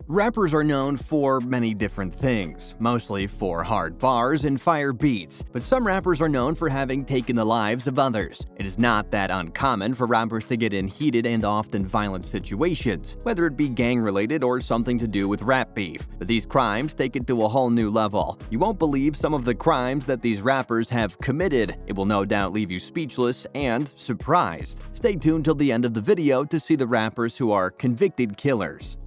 Rappers are known for many different things, mostly for hard bars and fire beats, but some rappers are known for having taken the lives of others. It is not that uncommon for rappers to get in heated and often violent situations, whether it be gang-related or something to do with rap beef. But these crimes take it to a whole new level. You won't believe some of the crimes that these rappers have committed. It will no doubt leave you speechless and surprised. Stay tuned till the end of the video to see the rappers who are convicted killers.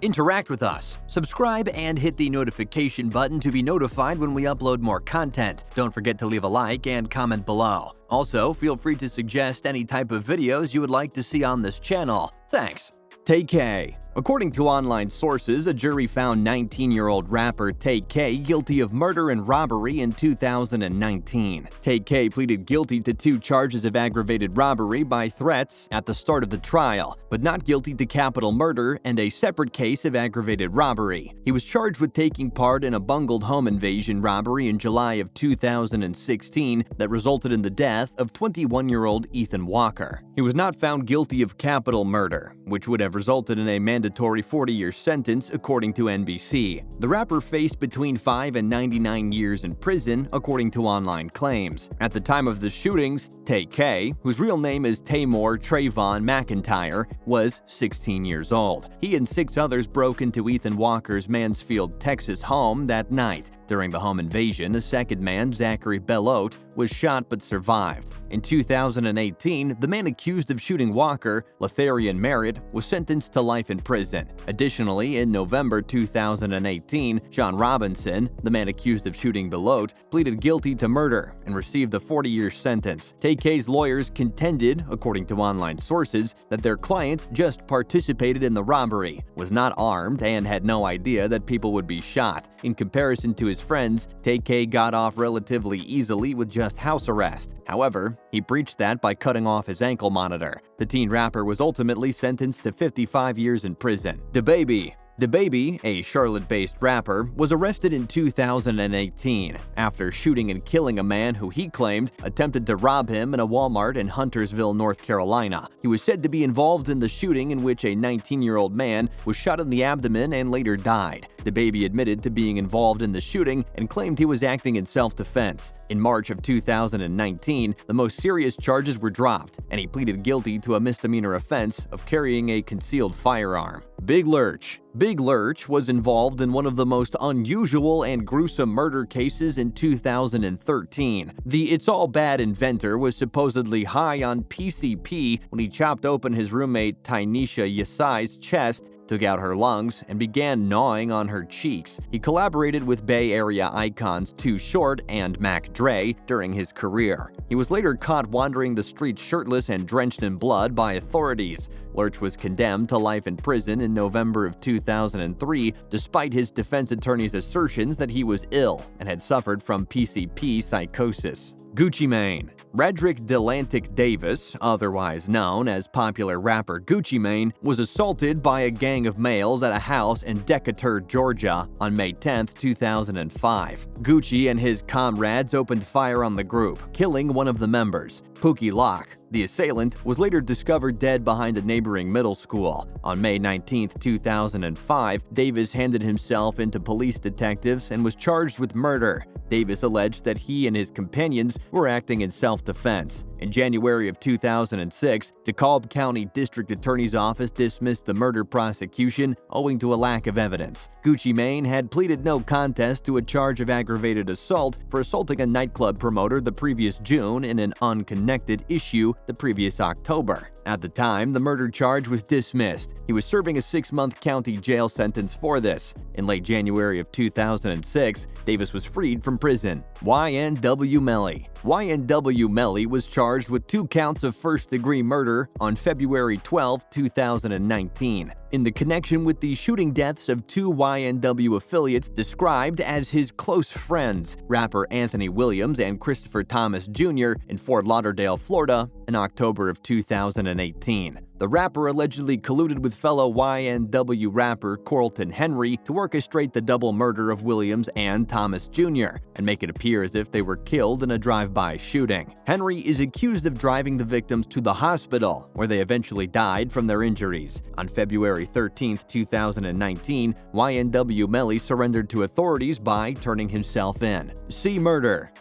Interact with us. Subscribe and hit the notification button to be notified when we upload more content. Don't forget to leave a like and comment below. Also, feel free to suggest any type of videos you would like to see on this channel. Thanks. Tay-K. According to online sources, a jury found 19-year-old rapper Tay-K guilty of murder and robbery in 2019. Tay-K pleaded guilty to 2 charges of aggravated robbery by threats at the start of the trial, but not guilty to capital murder and a separate case of aggravated robbery. He was charged with taking part in a bungled home invasion robbery in July of 2016 that resulted in the death of 21-year-old Ethan Walker. He was not found guilty of capital murder, which would have resulted in a mandatory 40-year sentence, according to NBC. The rapper faced between 5 and 99 years in prison, according to online claims. At the time of the shootings, Tay-K, whose real name is Taymor Trayvon McIntyre, was 16 years old. He and 6 others broke into Ethan Walker's Mansfield, Texas home that night. During the home invasion, a second man, Zachary Bellote, was shot but survived. In 2018, the man accused of shooting Walker, Letharian Merritt, was sentenced to life in prison. Additionally, in November 2018, John Robinson, the man accused of shooting Bellote, pleaded guilty to murder and received a 40-year sentence. Tay-K's lawyers contended, according to online sources, that their client just participated in the robbery, was not armed, and had no idea that people would be shot. In comparison to his friends, Tay-K got off relatively easily with just house arrest. However, he breached that by cutting off his ankle monitor. The teen rapper was ultimately sentenced to 55 years in prison. DaBaby. DaBaby, a Charlotte-based rapper, was arrested in 2018 after shooting and killing a man who he claimed attempted to rob him in a Walmart in Huntersville, North Carolina. He was said to be involved in the shooting in which a 19-year-old man was shot in the abdomen and later died. DaBaby admitted to being involved in the shooting and claimed he was acting in self-defense. In March of 2019, the most serious charges were dropped, and he pleaded guilty to a misdemeanor offense of carrying a concealed firearm. Big Lurch. Big Lurch was involved in one of the most unusual and gruesome murder cases in 2013. The It's All Bad inventor was supposedly high on PCP when he chopped open his roommate Tynesha Yesai's chest, took out her lungs, and began gnawing on her cheeks. He collaborated with Bay Area icons Too Short and Mac Dre during his career. He was later caught wandering the streets shirtless and drenched in blood by authorities. Lurch was condemned to life in prison in November of 2003, despite his defense attorney's assertions that he was ill and had suffered from PCP psychosis. Gucci Mane. Redrick Delantic Davis, otherwise known as popular rapper Gucci Mane, was assaulted by a gang of males at a house in Decatur, Georgia on May 10, 2005. Gucci and his comrades opened fire on the group, killing one of the members, Pookie Locke. The assailant was later discovered dead behind a neighboring middle school. On May 19, 2005, Davis handed himself into police detectives and was charged with murder. Davis alleged that he and his companions were acting in self-defense. In January of 2006, DeKalb County District Attorney's Office dismissed the murder prosecution owing to a lack of evidence. Gucci Mane had pleaded no contest to a charge of aggravated assault for assaulting a nightclub promoter the previous June in an unconnected issue the previous October. At the time, the murder charge was dismissed. He was serving a 6-month county jail sentence for this. In late January of 2006, Davis was freed from prison. YNW Milli. YNW Milli was charged with 2 counts of first-degree murder on February 12, 2019. in the connection with the shooting deaths of 2 YNW affiliates described as his close friends, rapper Anthony Williams and Christopher Thomas Jr. in Fort Lauderdale, Florida, in October of 2018. The rapper allegedly colluded with fellow YNW rapper Corlton Henry to orchestrate the double murder of Williams and Thomas Jr. and make it appear as if they were killed in a drive-by drive-by shooting. Henry is accused of driving the victims to the hospital, where they eventually died from their injuries. On February 13, 2019, YNW Milli surrendered to authorities by turning himself in. C Murder,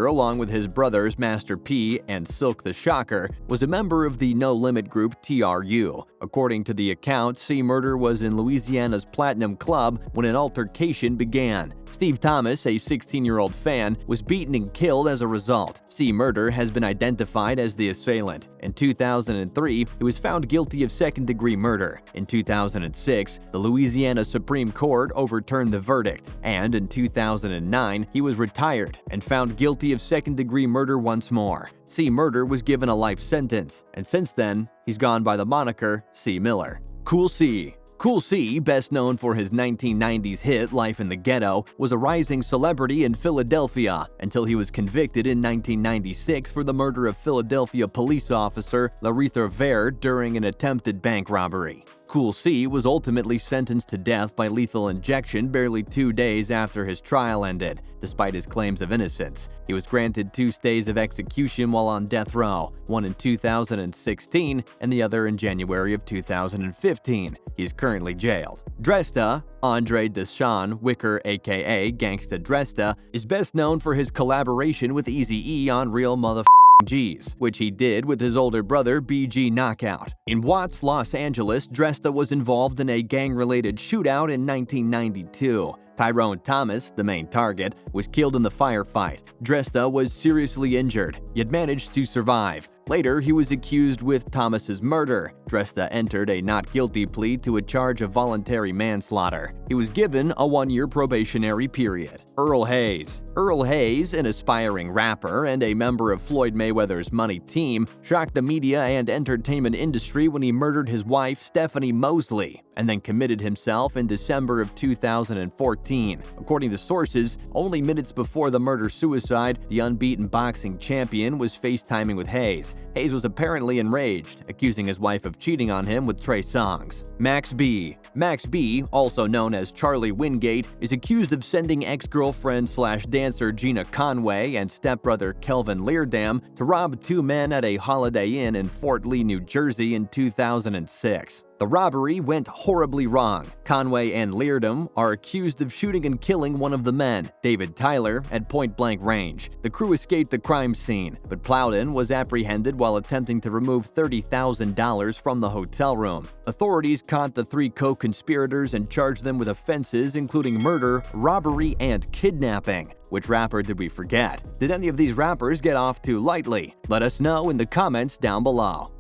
along with his brothers Master P and Silk the Shocker, was a member of the No Limit group TRU. According to the account, C Murder was in Louisiana's Platinum Club when an altercation began. Steve Thomas, a 16-year-old fan, was beaten and killed as a result. C Murder has been identified as the assailant. In 2003, he was found guilty of second-degree murder. In 2006, the Louisiana Supreme Court overturned the verdict, and in 2009, he was retired and found guilty of second-degree murder once more. C Murder was given a life sentence, and since then, he's gone by the moniker C Miller. Cool C. Cool C, best known for his 1990s hit Life in the Ghetto, was a rising celebrity in Philadelphia until he was convicted in 1996 for the murder of Philadelphia police officer Laretha Vare during an attempted bank robbery. Cool C was ultimately sentenced to death by lethal injection barely 2 days after his trial ended, despite his claims of innocence. He was granted 2 stays of execution while on death row, one in 2016 and the other in January of 2015. He is currently jailed. Dresta, Andre Deshawn Wicker aka Gangsta Dresta, is best known for his collaboration with Eazy-E on Real Motherf***ing G's, which he did with his older brother BG Knockout. In Watts, Los Angeles, Dresta was involved in a gang-related shootout in 1992. Tyrone Thomas, the main target, was killed in the firefight. Dresta was seriously injured, yet managed to survive. Later, he was accused with Thomas's murder. Dresta entered a not guilty plea to a charge of voluntary manslaughter. He was given a 1-year probationary period. Earl Hayes. Earl Hayes, an aspiring rapper and a member of Floyd Mayweather's Money team, shocked the media and entertainment industry when he murdered his wife, Stephanie Mosley, and then committed himself in December of 2014. According to sources, only minutes before the murder-suicide, the unbeaten boxing champion was FaceTiming with Hayes. Hayes was apparently enraged, accusing his wife of cheating on him with Trey Songz. Max B. Max B, also known as Charlie Wingate, is accused of sending ex-girlfriend/dancer Gina Conway and stepbrother Kelvin Leardam to rob 2 men at a Holiday Inn in Fort Lee, New Jersey in 2006. The robbery went horribly wrong. Conway and Leardam are accused of shooting and killing one of the men, David Tyler, at point-blank range. The crew escaped the crime scene, but Plowden was apprehended while attempting to remove $30,000 from the hotel room. Authorities caught the 3 co-conspirators and charged them with offenses including murder, robbery, and kidnapping. Which rapper did we forget? Did any of these rappers get off too lightly? Let us know in the comments down below.